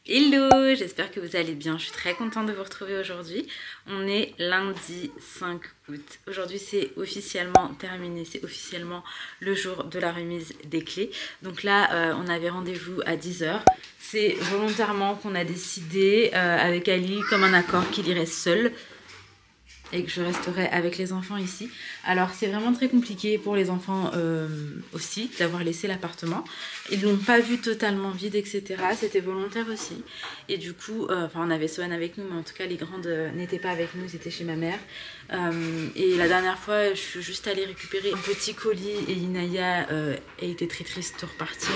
Hello, j'espère que vous allez bien, je suis très contente de vous retrouver aujourd'hui. On est lundi 5 août. Aujourd'hui c'est officiellement terminé, c'est officiellement le jour de la remise des clés. Donc là on avait rendez-vous à 10 h. C'est volontairement qu'on a décidé avec Ali comme un accord qu'il irait seul et que je resterai avec les enfants ici. Alors c'est vraiment très compliqué pour les enfants aussi d'avoir laissé l'appartement. Ils l'ont pas vu totalement vide, etc. C'était volontaire aussi. Et du coup, on avait Sohan avec nous, mais en tout cas les grandes n'étaient pas avec nous, ils étaient chez ma mère. Et la dernière fois, je suis juste allée récupérer un petit colis et Inaya a été très triste de repartir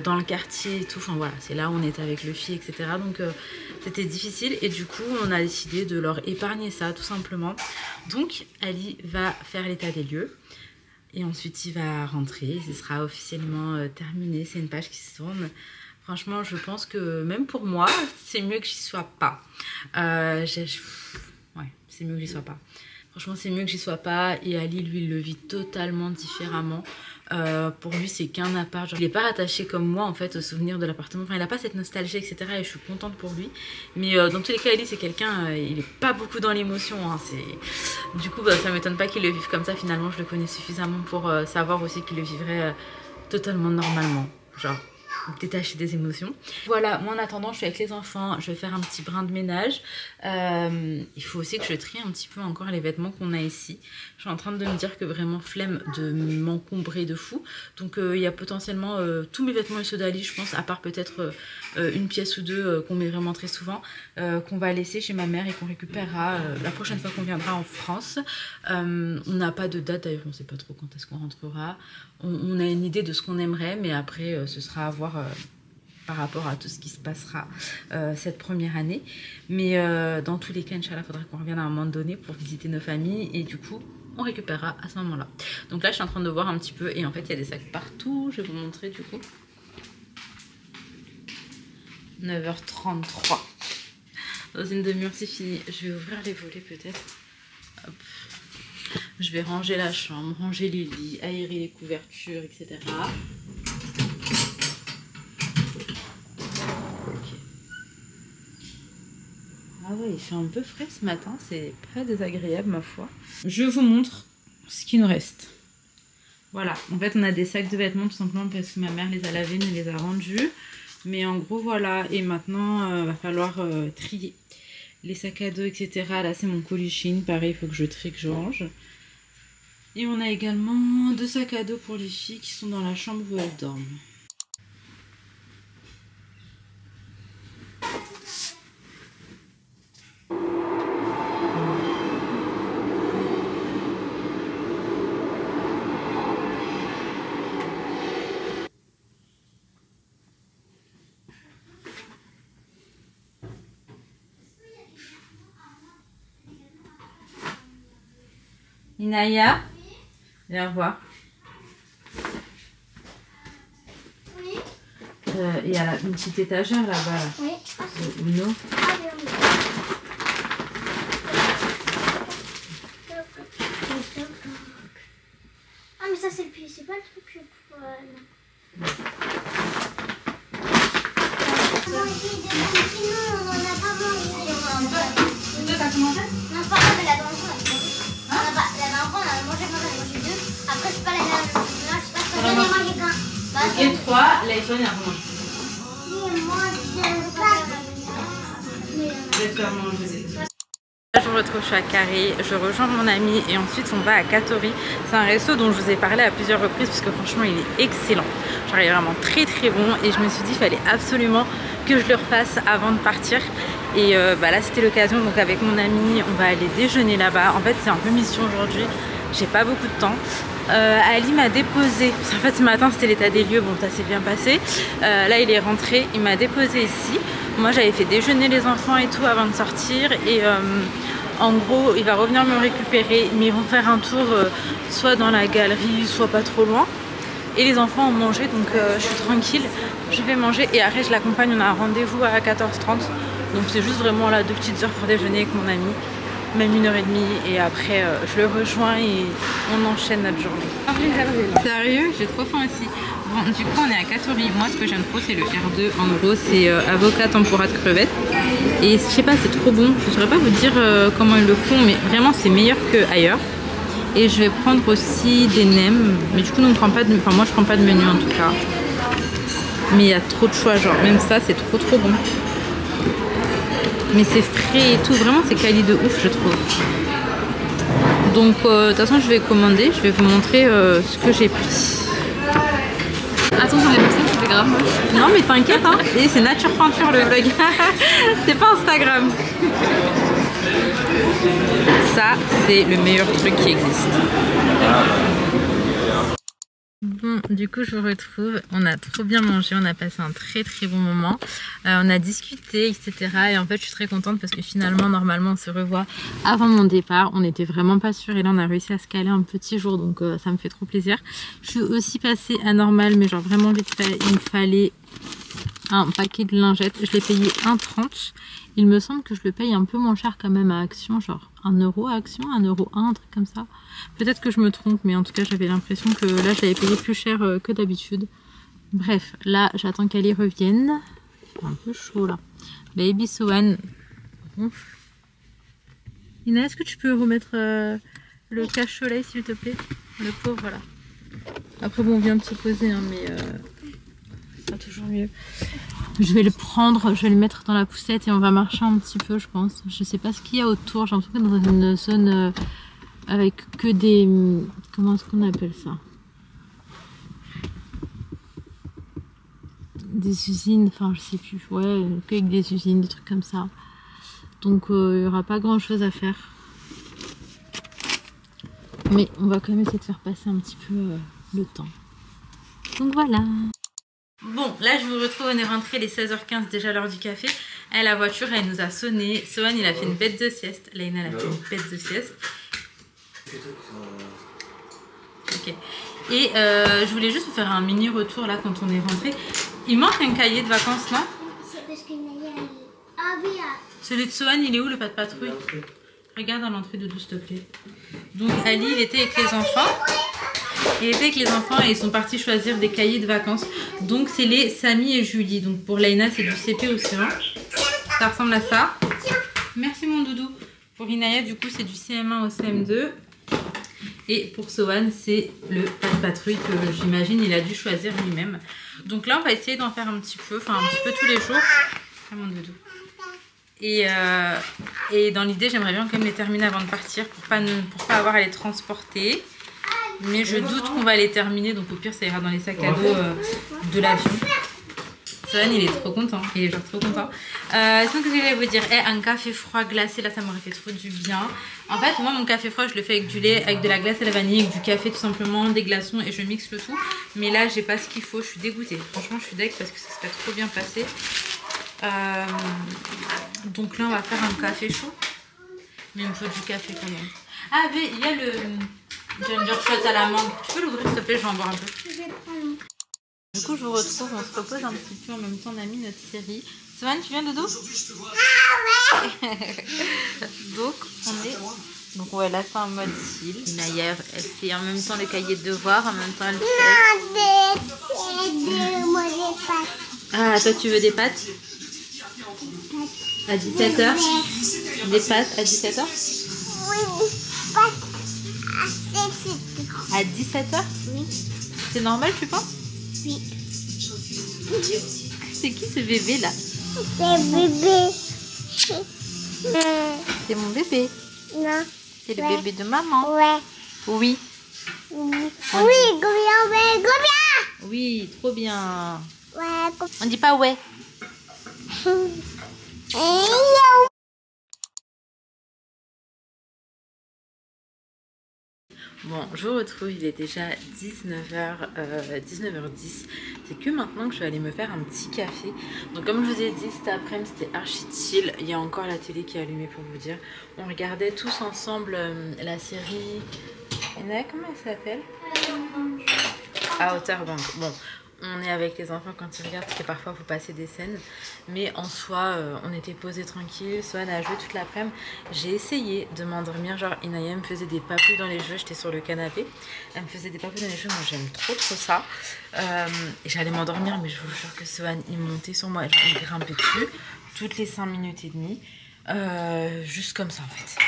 dans le quartier et tout. Enfin voilà, c'est là où on était avec le fille, etc. Donc c'était difficile et du coup on a décidé de leur épargner ça tout simplement. Donc Ali va faire l'état des lieux et ensuite il va rentrer, ce sera officiellement terminé, c'est une page qui se tourne. Franchement je pense que même pour moi c'est mieux que j'y sois pas. Ouais, c'est mieux que j'y sois pas. Franchement c'est mieux que j'y sois pas et Ali lui il le vit totalement différemment. Pour lui c'est qu'un appart, genre, il est pas rattaché comme moi en fait au souvenir de l'appartement, enfin il a pas cette nostalgie etc et je suis contente pour lui, mais dans tous les cas Ali c'est quelqu'un, il est pas beaucoup dans l'émotion hein, du coup ça m'étonne pas qu'il le vive comme ça, finalement je le connais suffisamment pour savoir aussi qu'il le vivrait totalement normalement, genre détaché des émotions. Voilà, moi en attendant je suis avec les enfants, je vais faire un petit brin de ménage. Il faut aussi que je trie un petit peu encore les vêtements qu'on a ici. Je suis en train de me dire que vraiment flemme de m'encombrer de fou. Donc il y a potentiellement tous mes vêtements et ceux d'Ali je pense, à part peut-être une pièce ou deux qu'on met vraiment très souvent, qu'on va laisser chez ma mère et qu'on récupérera la prochaine fois qu'on viendra en France. On n'a pas de date d'ailleurs, on ne sait pas trop quand est-ce qu'on rentrera. On a une idée de ce qu'on aimerait, mais après ce sera à voir par rapport à tout ce qui se passera cette première année. Mais dans tous les cas, Inch'Allah, il faudra qu'on revienne à un moment donné pour visiter nos familles et du coup, on récupérera à ce moment-là. Donc là, je suis en train de voir un petit peu et en fait, il y a des sacs partout. Je vais vous montrer du coup. 9h33. Dans une demi-heure, c'est fini. Je vais ouvrir les volets peut-être. Hop. Je vais ranger la chambre, ranger les lits, aérer les couvertures, etc. Okay. Ah ouais, il fait un peu frais ce matin, c'est pas désagréable ma foi. Je vous montre ce qu'il nous reste. Voilà, en fait on a des sacs de vêtements tout simplement parce que ma mère les a lavés, nous les a rendus. Mais en gros voilà, et maintenant va falloir trier les sacs à dos, etc. Là c'est mon colis Shein, pareil, il faut que je trie, que je range. Et on a également 2 sacs à dos pour les filles qui sont dans la chambre où elles dorment. Inaya, viens voir. Oui. Il y a une petite étagère là-bas. Là. Oui. Uno. Ah mais ça c'est le pied, c'est pas le truc. Non. On en a pas mangé. T'as commencé? Non, c'est pas grave, mais la dernière fois, la dernière fois, on a mangé quand on a mangé 2. Après, c'est pas la dernière fois. Là, je sais pas si on a mangé qu'un. Ok, 3, là ils sont à manger. Je vais te faire manger. Je me retrouve, je suis à Carré, je rejoins mon ami et ensuite on va à Katori. C'est un resto dont je vous ai parlé à plusieurs reprises parce que franchement il est excellent. Genre il est vraiment très très bon et je me suis dit qu'il fallait absolument que je le refasse avant de partir. Et là c'était l'occasion, donc avec mon ami on va aller déjeuner là-bas. En fait c'est un peu mission aujourd'hui, j'ai pas beaucoup de temps. Ali m'a déposé, en fait ce matin c'était l'état des lieux, bon ça s'est bien passé. Là il est rentré, il m'a déposé ici. Moi j'avais fait déjeuner les enfants et tout avant de sortir et en gros il va revenir me récupérer, mais ils vont faire un tour soit dans la galerie, soit pas trop loin. Et les enfants ont mangé donc je suis tranquille, je vais manger et après je l'accompagne, on a un rendez-vous à 14h30. Donc c'est juste vraiment là 2 petites heures pour déjeuner avec mon ami. même 1h30 et après je le rejoins et on enchaîne notre journée. Sérieux, j'ai trop faim aussi. Bon, du coup on est à Katori. Moi ce que j'aime trop c'est le R2. En gros c'est avocat tempura de crevettes. Et je sais pas, c'est trop bon. Je saurais pas vous dire comment ils le font, mais vraiment c'est meilleur que ailleurs. Et je vais prendre aussi des nems. Mais du coup on prend pas de... enfin moi je prends pas de menu en tout cas. Mais il y a trop de choix, genre même ça c'est trop bon. Mais c'est frais et tout, vraiment c'est quali de ouf je trouve. Donc de toute façon je vais commander, je vais vous montrer ce que j'ai pris. Attention les personnes, ça fait grave moche. Non mais t'inquiète hein, et c'est nature peinture le vlog. C'est pas Instagram. Ça c'est le meilleur truc qui existe. Bon, du coup je vous retrouve, on a trop bien mangé, on a passé un très bon moment, on a discuté etc. Et en fait je suis très contente parce que finalement normalement on se revoit avant mon départ, on n'était vraiment pas sûr et là on a réussi à se caler un petit jour donc ça me fait trop plaisir. Je suis aussi passée à Normal mais genre vraiment vite fait, il me fallait un paquet de lingettes, je l'ai payé 1,30. Il me semble que je le paye un peu moins cher quand même à Action, genre 1 euro à Action, 1,01 euro, un truc comme ça. Peut-être que je me trompe, mais en tout cas j'avais l'impression que là je l'avais payé plus cher que d'habitude. Bref, là j'attends qu'elle y revienne. Un peu chaud là. Baby Sohan ronfle. Ina, est-ce que tu peux remettre le cache-soleil s'il te plaît? Le pauvre, voilà. Après bon, on vient de se poser, hein, mais ça sera toujours mieux. Je vais le prendre, je vais le mettre dans la poussette et on va marcher un petit peu je pense. Je sais pas ce qu'il y a autour, j'ai l'impression que dans une zone avec que des... comment est-ce qu'on appelle ça? Des usines, enfin je sais plus, ouais, qu'avec des usines, des trucs comme ça. Donc il n'y aura pas grand chose à faire. Mais on va quand même essayer de faire passer un petit peu le temps. Donc voilà. Bon, là je vous retrouve, on est rentré les 16h15, déjà l'heure du café. Et la voiture, elle nous a sonné. Sohan, il a fait une bête de sieste. Laina, elle a fait une bête de sieste. Ok. Et je voulais juste vous faire un mini retour là quand on est rentré. Il manque un cahier de vacances, non? C'est parce que Naya, ah oui, Celui de Sohan, il est où le pas de patrouille? Regarde à l'entrée de s'il te plaît. Donc Ali, il était avec les enfants. Il était avec les enfants et ils sont partis choisir des cahiers de vacances. Donc c'est les Samy et Julie. Donc pour Laina c'est du CP au CE1. Ça ressemble à ça. Merci mon doudou. Pour Inaya du coup c'est du CM1 au CM2. Et pour Sohan c'est le pas de patrouille que j'imagine il a dû choisir lui-même. Donc là on va essayer d'en faire un petit peu. Enfin un petit peu tous les jours. Ah mon doudou. Et dans l'idée j'aimerais bien quand même les terminer avant de partir pour pas avoir à les transporter. Mais je doute qu'on va les terminer, donc au pire ça ira dans les sacs à dos de l'avion. Sohan il est trop content, il est genre trop content. Sinon que je voulais vous dire, un café froid glacé, là ça m'aurait fait trop du bien. En fait moi mon café froid je le fais avec du lait, avec de la glace à la vanille, avec du café tout simplement, des glaçons et je mixe le tout. Mais là j'ai pas ce qu'il faut, je suis dégoûtée. Franchement je suis deg parce que ça serait trop bien passé. Donc là on va faire un café chaud. Mais il me faut du café quand même. Ah mais il y a le... Ginger shot à la mangue. Tu peux l'ouvrir s'il te plaît, je vais en boire un peu. Du coup je vous retrouve, on se repose un petit peu en même temps, on a mis notre série. Sohan, tu viens dodo? Donc on est... Donc ouais là c'est en mode chill. Naïve, elle fait en même temps le cahier de devoirs, en même temps elle fait... Ah toi tu veux des pâtes? À 17h? Des pâtes à 17h? oui, pâtes. À 17h? Oui. C'est normal tu penses? Oui. C'est qui ce bébé là? C'est bébé. C'est mon bébé. Non. C'est le bébé de maman. Ouais. Oui. Oui, combien? Oui, trop bien. Ouais. On dit pas ouais. Bon, je vous retrouve, il est déjà 19h10. C'est que maintenant que je vais aller me faire un petit café. Donc comme je vous ai dit, cet après-midi c'était archi chill. Il y a encore la télé qui est allumée pour vous dire. On regardait tous ensemble la série... Comment elle s'appelle? Outer Banks. Bon, on est avec les enfants quand ils regardent, parce que parfois il faut passer des scènes. Mais en soi, on était posés tranquille. Swan a joué toute l'après-midi. J'ai essayé de m'endormir. Genre, Inaya me faisait des papous dans les cheveux. J'étais sur le canapé. Elle me faisait des papous dans les cheveux. Moi, j'aime trop ça. Et j'allais m'endormir, mais je vous jure que Swan, il montait sur moi. Genre, il grimpait dessus toutes les 5 minutes et demie. Juste comme ça, en fait.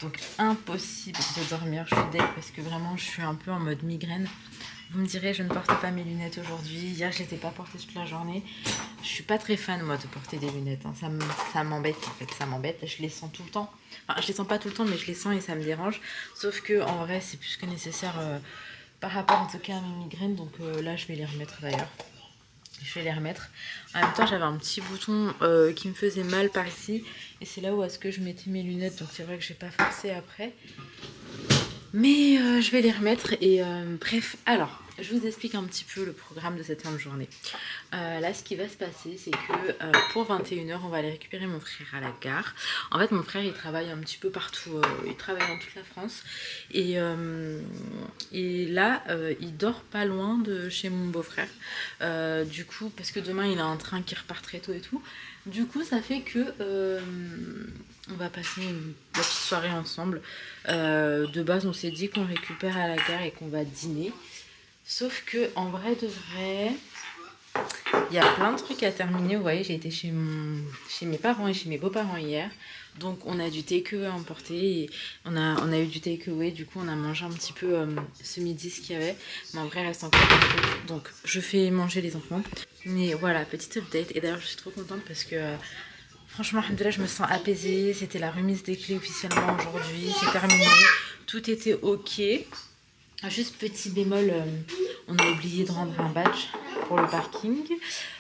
Donc, impossible de dormir. Je suis deg parce que vraiment, je suis un peu en mode migraine. Vous me direz, je ne porte pas mes lunettes aujourd'hui. Hier, je ne les ai pas portées toute la journée. Je suis pas très fan, moi, de porter des lunettes. Hein. Ça m'embête, en fait. Ça m'embête. Je les sens tout le temps. Enfin, je les sens pas tout le temps, mais je les sens et ça me dérange. Sauf que, en vrai, c'est plus que nécessaire par rapport, en tout cas, à mes migraines. Donc là, je vais les remettre, d'ailleurs. Je vais les remettre. En même temps, j'avais un petit bouton qui me faisait mal par ici. Et c'est là où est-ce que je mettais mes lunettes. Donc, c'est vrai que je n'ai pas forcé après. Mais je vais les remettre et bref, alors je vous explique un petit peu le programme de cette fin de journée. Là ce qui va se passer c'est que pour 21 h on va aller récupérer mon frère à la gare. En fait mon frère il travaille un petit peu partout, il travaille dans toute la France et là il dort pas loin de chez mon beau-frère. Du coup parce que demain il a un train qui repart très tôt et tout. Du coup ça fait que on va passer la petite soirée ensemble. De base on s'est dit qu'on récupère à la gare et qu'on va dîner. Sauf que en vrai de vrai, il y a plein de trucs à terminer. Vous voyez j'ai été chez mes parents et chez mes beaux-parents hier. Donc on a du take-away à emporter. Et on a eu du take-away. Du coup on a mangé un petit peu ce midi ce qu'il y avait. Mais en vrai il reste encore des trucs. Donc je fais manger les enfants. Mais voilà, petite update. Et d'ailleurs je suis trop contente parce que franchement, alhamdoulilah, je me sens apaisée. C'était la remise des clés officiellement aujourd'hui. C'est terminé. Tout était ok. Juste petit bémol, on a oublié de rendre un badge pour le parking.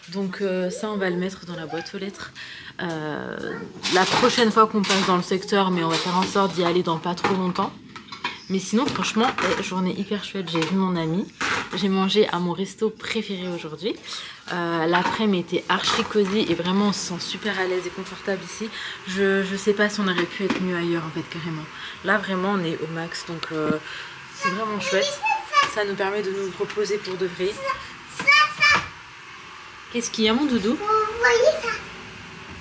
Donc ça, on va le mettre dans la boîte aux lettres. La prochaine fois qu'on passe dans le secteur, mais on va faire en sorte d'y aller dans pas trop longtemps. Mais sinon, franchement, journée hyper chouette. J'ai vu mon ami. J'ai mangé à mon resto préféré aujourd'hui. L'après-midi était archi cosy et vraiment on se sent super à l'aise et confortable ici. Je sais pas si on aurait pu être mieux ailleurs en fait carrément. Là vraiment on est au max donc c'est vraiment chouette. Ça nous permet de nous reposer pour de vrai. Qu'est-ce qu'il y a mon doudou? Vous voyez ça?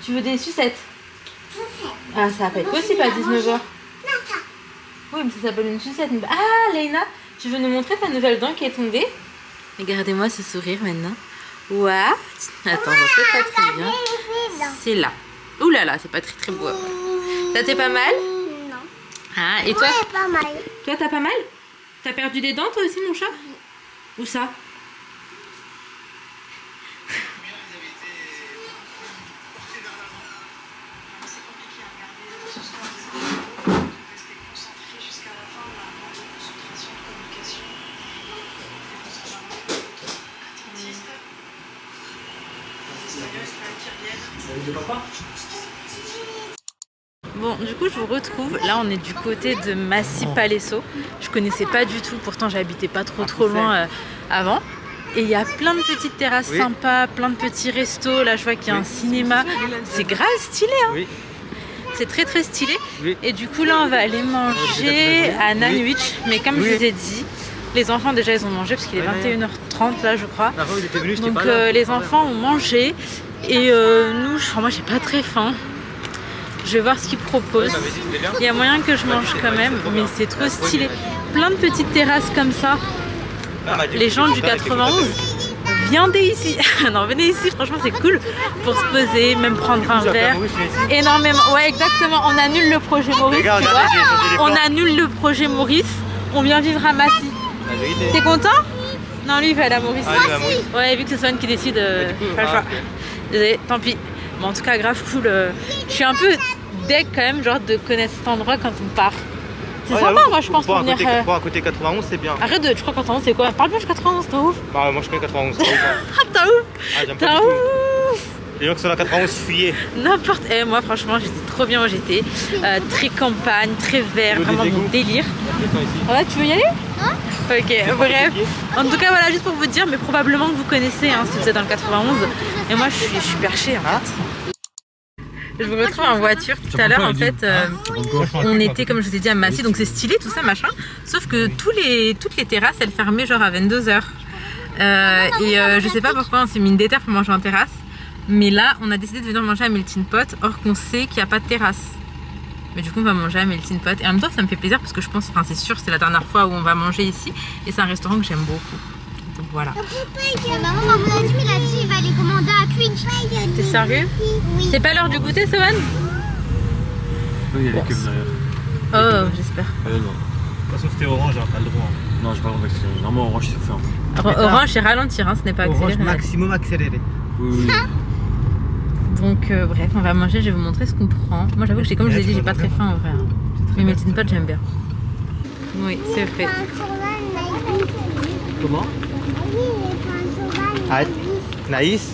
Tu veux des sucettes? Ah ça va pas être possible à 19 h. Non, ça. Oui mais ça s'appelle une sucette. Ah Leïna, tu veux nous montrer ta nouvelle dent qui est tombée? Regardez-moi ce sourire maintenant. What? Attends, je vois pas très bien. C'est là. Ouh là là, c'est pas très beau. Ça t'est pas mal? Non. Ah, et toi? Ouais, pas mal. Toi, t'as pas mal? T'as perdu des dents toi aussi, mon chat? Où ça? Bon, du coup, je vous retrouve. Là, on est du côté de Massy Palesso. Je connaissais pas du tout, pourtant, j'habitais pas trop loin avant. Et il y a plein de petites terrasses sympas, plein de petits restos. Là, je vois qu'il y a un cinéma. C'est grave stylé, hein. Oui. C'est très stylé. Oui. Et du coup, là, on va aller manger à Nanwich. Mais comme je vous ai dit, les enfants, déjà, ils ont mangé parce qu'il est 21 h 30 là, je crois. Donc, les enfants ont mangé. Et nous, moi, j'ai pas très faim. Je vais voir ce qu'ils proposent. Il y a moyen que je mange quand même, mais c'est trop stylé. Plein de petites terrasses comme ça. Les gens du 91, viendez ici. Non, venez ici, franchement c'est cool pour se poser, même prendre un verre. Énormément. Ouais, exactement. On annule le projet Maurice. Tu vois, on annule le projet Maurice. On vient vivre à Massy. T'es content? Non, lui il va aller à Maurice. Ouais, vu que c'est Swan qui décide. Pas le choix. Désolé, tant pis. Mais en tout cas, grave cool. Je suis un peu deg quand même, genre de connaître cet endroit quand on part. C'est sympa, moi je pense pour venir. Pour un côté 91, c'est bien. Arrête de. Je crois que 91 c'est quoi? Parle bien de 91, t'as ouf? Bah, moi je connais 91. Ah, t'as ouf? Ah, j'aime pas du tout. Les gens qui sont à 91 fuyaient. N'importe. Moi franchement, j'étais trop bien où j'étais. Très campagne, très vert, vraiment mon délire. Ouais, tu veux y aller? Non. Ok, bref. En tout cas, voilà, juste pour vous dire, mais probablement que vous connaissez hein, si vous êtes dans le 91. Et moi je suis perchée en fait. Je me retrouve en voiture tout à l'heure en fait, on était comme je vous ai dit à Massy, donc c'est stylé tout ça machin, sauf que toutes les terrasses elles fermaient genre à 22 h. Je sais pas pourquoi on s'est mis une déterre pour manger en terrasse. Mais là, on a décidé de venir manger à Melting Pot, or qu'on sait qu'il n'y a pas de terrasse. Mais du coup, on va manger à Melting Pot. Et en même temps, ça me fait plaisir parce que je pense, enfin, c'est sûr, c'est la dernière fois où on va manger ici. Et c'est un restaurant que j'aime beaucoup. Donc voilà. Maman m'a dit, il a dit il va les commander à Twitch. T'es sérieux? Oui. C'est pas l'heure du goûter, Sohan? Oui, il y a les cubes derrière. Oh, j'espère. Non. De toute façon, c'était orange, hein, pas le droit. Non, j'ai pas le droit d'accélérer. Normalement, orange, c'est fait. Orange et ralentir, hein, ce n'est pas accéléré. Maximum accéléré. Oui. Donc bref, on va manger, je vais vous montrer ce qu'on prend. Moi j'avoue que comme je vous ai dit, j'ai pas très faim en vrai. Hein. Mais Melting Pot j'aime bien. Oui, c'est vrai. Comment? Naïs?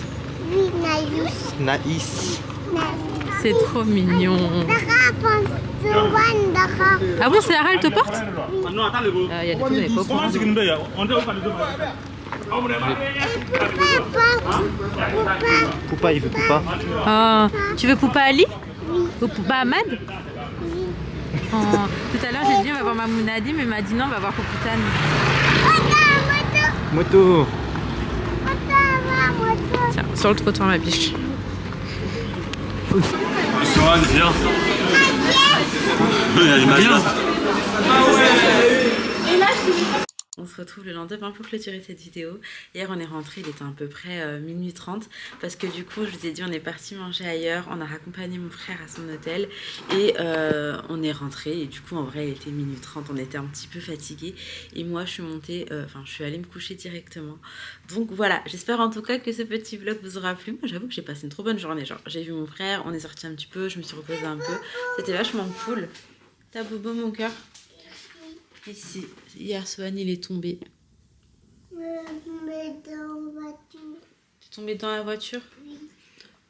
Oui, Naïs. Naïs. C'est trop mignon. Ah bon, c'est Lara, elle te porte? Il y a des trucs, on n'est pas au courant. Poupa, il veut Poupa. Oh, tu veux Poupa Ali? Ou Poupa Ahmad? Oh, tout à l'heure j'ai dit on va voir Mamounadi, mais elle m'a dit non, on va voir Poupoutane. Moto. Tiens, sur le trottoir ma biche. Sohan, viens. Elle m'a bien. On se retrouve le lendemain pour clôturer cette vidéo. Hier on est rentré, il était à peu près minuit 30 parce que du coup je vous ai dit on est parti manger ailleurs, on a raccompagné mon frère à son hôtel et on est rentré et du coup en vrai il était minuit 30, on était un petit peu fatigués et moi je suis montée, je suis allée me coucher directement. Donc voilà, j'espère en tout cas que ce petit vlog vous aura plu. Moi j'avoue que j'ai passé une trop bonne journée, genre j'ai vu mon frère, on est sorti un petit peu, je me suis reposée un peu, c'était vachement cool. T'as bobo mon cœur? Ici, hier Sohan il est tombé. T'es tombé dans la voiture? Oui.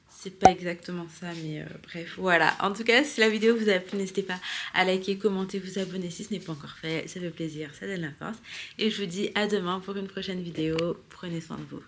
C'est pas exactement ça, mais bref, voilà. En tout cas, si la vidéo vous a plu, n'hésitez pas à liker, commenter, vous abonner si ce n'est pas encore fait. Ça fait plaisir, ça donne la force. Et je vous dis à demain pour une prochaine vidéo. Prenez soin de vous.